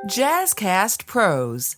Jazzcast Pros.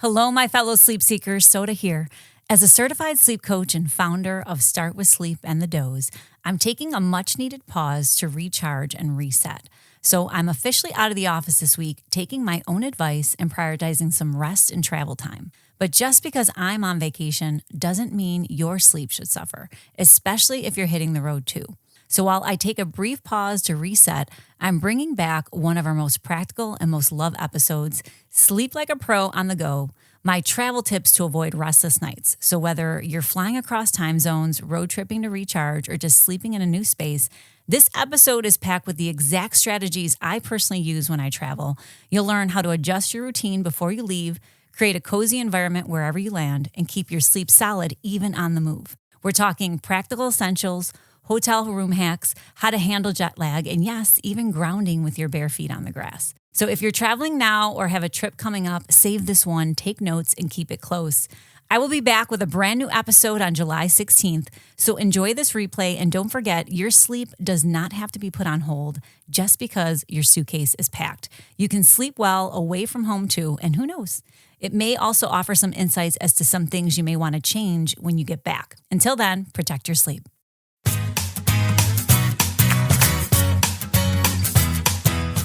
Hello, my fellow sleep seekers. Soda here. As a certified sleep coach and founder of Start With Sleep and the Doze, I'm taking a much-needed pause to recharge and reset. So I'm officially out of the office this week, taking my own advice and prioritizing some rest and travel time. But just because I'm on vacation doesn't mean your sleep should suffer, especially if you're hitting the road too. So while I take a brief pause to reset, I'm bringing back one of our most practical and most loved episodes, Sleep Like a Pro on the Go, my travel tips to avoid restless nights. So whether you're flying across time zones, road tripping to recharge, or just sleeping in a new space, this episode is packed with the exact strategies I personally use when I travel. You'll learn how to adjust your routine before you leave, create a cozy environment wherever you land, and keep your sleep solid even on the move. We're talking practical essentials, hotel room hacks, how to handle jet lag, and yes, even grounding with your bare feet on the grass. So if you're traveling now or have a trip coming up, save this one, take notes, and keep it close. I will be back with a brand new episode on July 16th, so enjoy this replay, and don't forget, your sleep does not have to be put on hold just because your suitcase is packed. You can sleep well away from home too, and who knows? It may also offer some insights as to some things you may want to change when you get back. Until then, protect your sleep.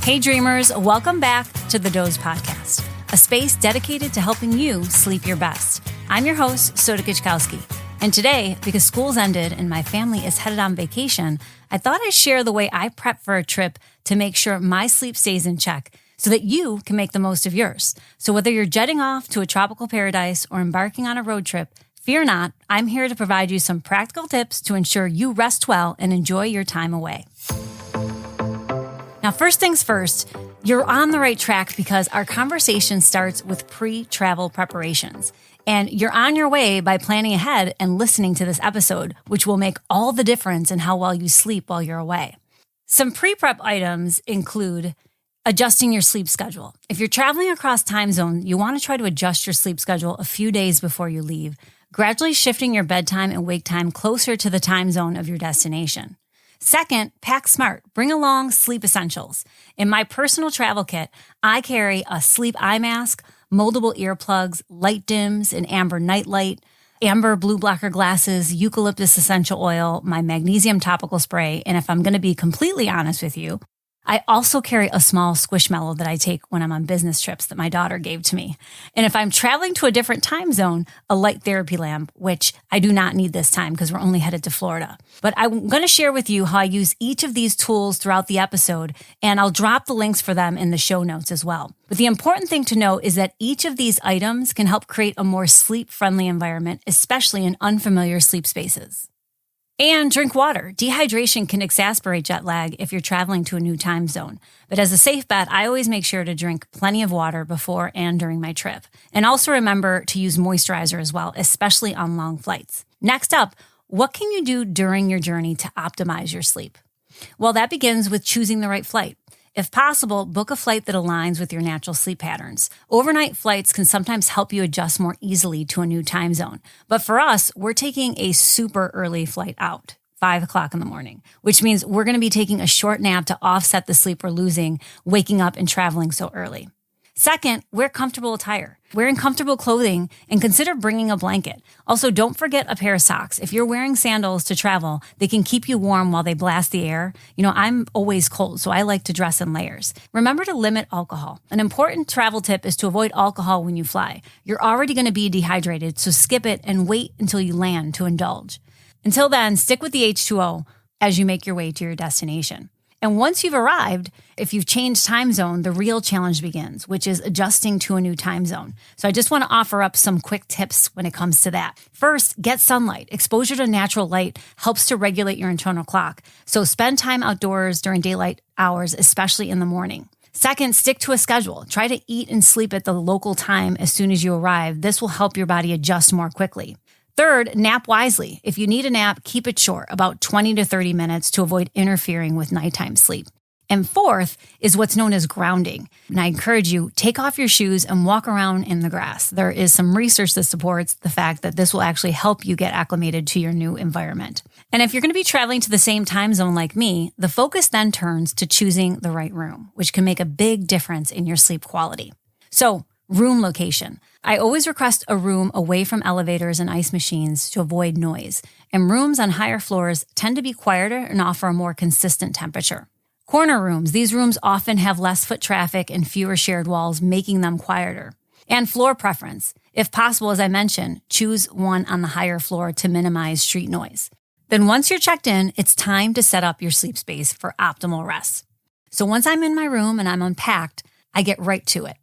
Hey dreamers, welcome back to the Doze Podcast, a space dedicated to helping you sleep your best. I'm your host, Soda Kichkowski, and today, because school's ended and my family is headed on vacation, I thought I'd share the way I prep for a trip to make sure my sleep stays in check so that you can make the most of yours. So whether you're jetting off to a tropical paradise or embarking on a road trip, fear not, I'm here to provide you some practical tips to ensure you rest well and enjoy your time away. Now, first things first, you're on the right track because our conversation starts with pre-travel preparations. And you're on your way by planning ahead and listening to this episode, which will make all the difference in how well you sleep while you're away. Some pre-prep items include adjusting your sleep schedule. If you're traveling across time zones, you want to try to adjust your sleep schedule a few days before you leave, gradually shifting your bedtime and wake time closer to the time zone of your destination. Second, pack smart. Bring along sleep essentials. In my personal travel kit, I carry a sleep eye mask, moldable earplugs, light dims, an amber nightlight, amber blue blocker glasses, eucalyptus essential oil, my magnesium topical spray, and if I'm going to be completely honest with you, I also carry a small Squishmallow that I take when I'm on business trips that my daughter gave to me. And if I'm traveling to a different time zone, a light therapy lamp, which I do not need this time because we're only headed to Florida. But I'm going to share with you how I use each of these tools throughout the episode, and I'll drop the links for them in the show notes as well. But the important thing to note is that each of these items can help create a more sleep-friendly environment, especially in unfamiliar sleep spaces. And drink water. Dehydration can exacerbate jet lag if you're traveling to a new time zone. But as a safe bet, I always make sure to drink plenty of water before and during my trip. And also remember to use moisturizer as well, especially on long flights. Next up, what can you do during your journey to optimize your sleep? Well, that begins with choosing the right flight. If possible, book a flight that aligns with your natural sleep patterns. Overnight flights can sometimes help you adjust more easily to a new time zone. But for us, we're taking a super early flight out, 5 o'clock in the morning, which means we're going to be taking a short nap to offset the sleep we're losing, waking up and traveling so early. Second, wear comfortable attire. Wearing comfortable clothing and consider bringing a blanket. Also, don't forget a pair of socks. If you're wearing sandals to travel, they can keep you warm while they blast the air. You know, I'm always cold, so I like to dress in layers. Remember to limit alcohol. An important travel tip is to avoid alcohol when you fly. You're already going to be dehydrated, so skip it and wait until you land to indulge. Until then, stick with the H2O as you make your way to your destination. And once you've arrived, if you've changed time zone, the real challenge begins, which is adjusting to a new time zone. So I just want to offer up some quick tips when it comes to that. First, get sunlight. Exposure to natural light helps to regulate your internal clock. So spend time outdoors during daylight hours, especially in the morning. Second, stick to a schedule. Try to eat and sleep at the local time as soon as you arrive. This will help your body adjust more quickly. Third, nap wisely. If you need a nap, keep it short, about 20 to 30 minutes to avoid interfering with nighttime sleep. And fourth is what's known as grounding. And I encourage you, take off your shoes and walk around in the grass. There is some research that supports the fact that this will actually help you get acclimated to your new environment. And if you're going to be traveling to the same time zone like me, the focus then turns to choosing the right room, which can make a big difference in your sleep quality. So, room location. I always request a room away from elevators and ice machines to avoid noise. And rooms on higher floors tend to be quieter and offer a more consistent temperature. Corner rooms. These rooms often have less foot traffic and fewer shared walls, making them quieter. And floor preference. If possible, as I mentioned, choose one on the higher floor to minimize street noise. Then once you're checked in, it's time to set up your sleep space for optimal rest. So once I'm in my room and I'm unpacked, I get right to it.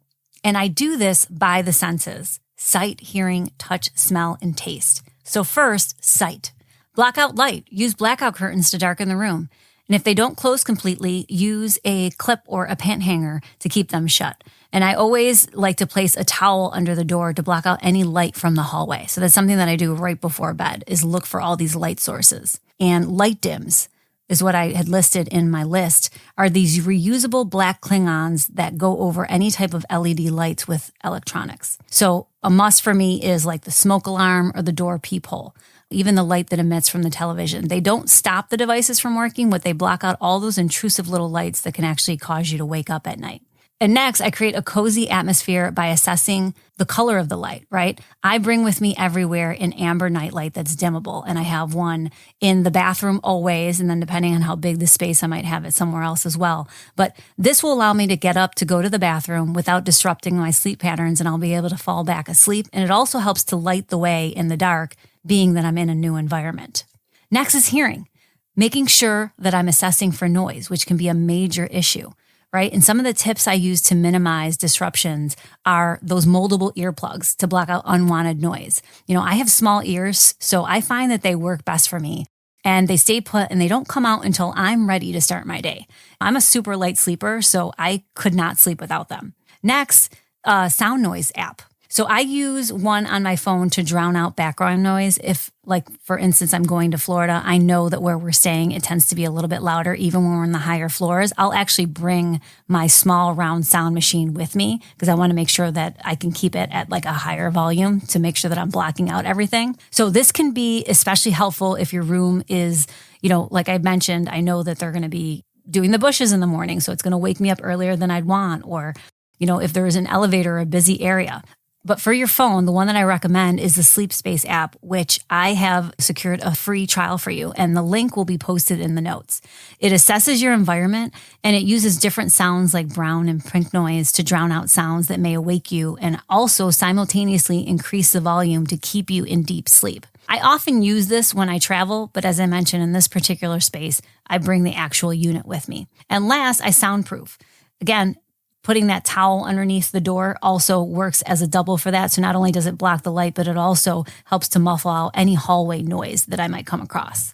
And I do this by the senses: sight, hearing, touch, smell, and taste. So first, sight. Block out light. Use blackout curtains to darken the room. And if they don't close completely, use a clip or a pant hanger to keep them shut. And I always like to place a towel under the door to block out any light from the hallway. So that's something that I do right before bed, is look for all these light sources. And light dims is what I had listed in my list, are these reusable black Klingons that go over any type of LED lights with electronics. So a must for me is like the smoke alarm or the door peephole. Even the light that emits from the television. They don't stop the devices from working, but they block out all those intrusive little lights that can actually cause you to wake up at night. And next, I create a cozy atmosphere by assessing the color of the light, right? I bring with me everywhere an amber nightlight that's dimmable, and I have one in the bathroom always, and then depending on how big the space, I might have it somewhere else as well. But this will allow me to get up to go to the bathroom without disrupting my sleep patterns, and I'll be able to fall back asleep. And it also helps to light the way in the dark, being that I'm in a new environment. Next is hearing, making sure that I'm assessing for noise, which can be a major issue, right? And some of the tips I use to minimize disruptions are those moldable earplugs to block out unwanted noise. You know, I have small ears, so I find that they work best for me, and they stay put and they don't come out until I'm ready to start my day. I'm a super light sleeper, so I could not sleep without them. Next, sound noise app. So I use one on my phone to drown out background noise. If, like, for instance, I'm going to Florida, I know that where we're staying, it tends to be a little bit louder, even when we're in the higher floors. I'll actually bring my small round sound machine with me because I want to make sure that I can keep it at like a higher volume to make sure that I'm blocking out everything. So this can be especially helpful if your room is, you know, like I mentioned, I know that they're going to be doing the bushes in the morning, so it's going to wake me up earlier than I'd want, or, you know, if there is an elevator or a busy area. But for your phone, the one that I recommend is the Sleep Space app, which I have secured a free trial for you, and the link will be posted in the notes. It assesses your environment, and it uses different sounds like brown and pink noise to drown out sounds that may awake you, and also simultaneously increase the volume to keep you in deep sleep. I often use this when I travel, but as I mentioned, in this particular space, I bring the actual unit with me. And last, I soundproof. Again, putting that towel underneath the door also works as a double for that. So not only does it block the light, but it also helps to muffle out any hallway noise that I might come across.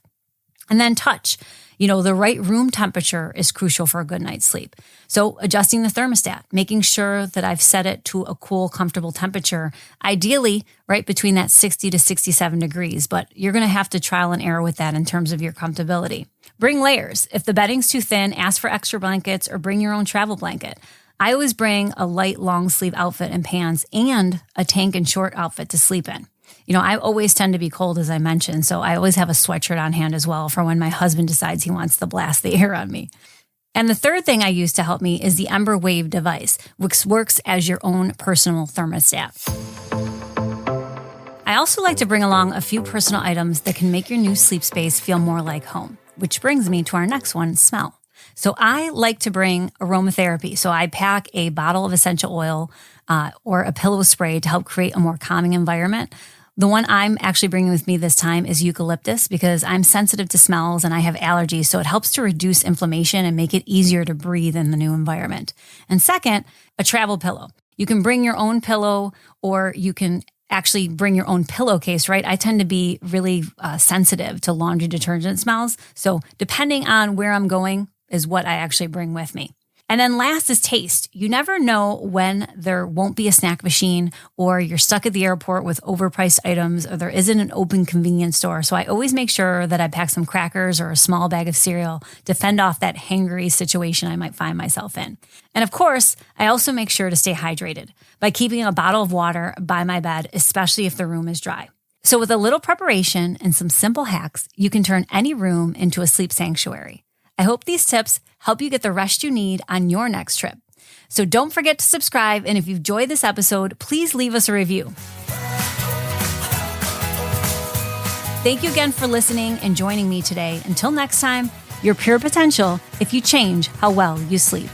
And then touch. You know, the right room temperature is crucial for a good night's sleep. So adjusting the thermostat, making sure that I've set it to a cool, comfortable temperature, ideally right between that 60 to 67 degrees, but you're going to have to trial and error with that in terms of your comfortability. Bring layers. If the bedding's too thin, ask for extra blankets or bring your own travel blanket. I always bring a light long sleeve outfit and pants and a tank and short outfit to sleep in. You know, I always tend to be cold, as I mentioned, so I always have a sweatshirt on hand as well for when my husband decides he wants to blast the air on me. And the third thing I use to help me is the Ember Wave device, which works as your own personal thermostat. I also like to bring along a few personal items that can make your new sleep space feel more like home, which brings me to our next one, smell. So I like to bring aromatherapy. So I pack a bottle of essential oil or a pillow spray to help create a more calming environment. The one I'm actually bringing with me this time is eucalyptus because I'm sensitive to smells and I have allergies. So it helps to reduce inflammation and make it easier to breathe in the new environment. And second, a travel pillow. You can bring your own pillow or you can actually bring your own pillowcase, right? I tend to be really sensitive to laundry detergent smells. So depending on where I'm going, is what I actually bring with me. And then last is taste. You never know when there won't be a snack machine, or you're stuck at the airport with overpriced items, or there isn't an open convenience store. So I always make sure that I pack some crackers or a small bag of cereal to fend off that hangry situation I might find myself in. And of course, I also make sure to stay hydrated by keeping a bottle of water by my bed, especially if the room is dry. So with a little preparation and some simple hacks, you can turn any room into a sleep sanctuary. I hope these tips help you get the rest you need on your next trip. So don't forget to subscribe, and if you've enjoyed this episode, please leave us a review. Thank you again for listening and joining me today. Until next time, your pure potential if you change how well you sleep.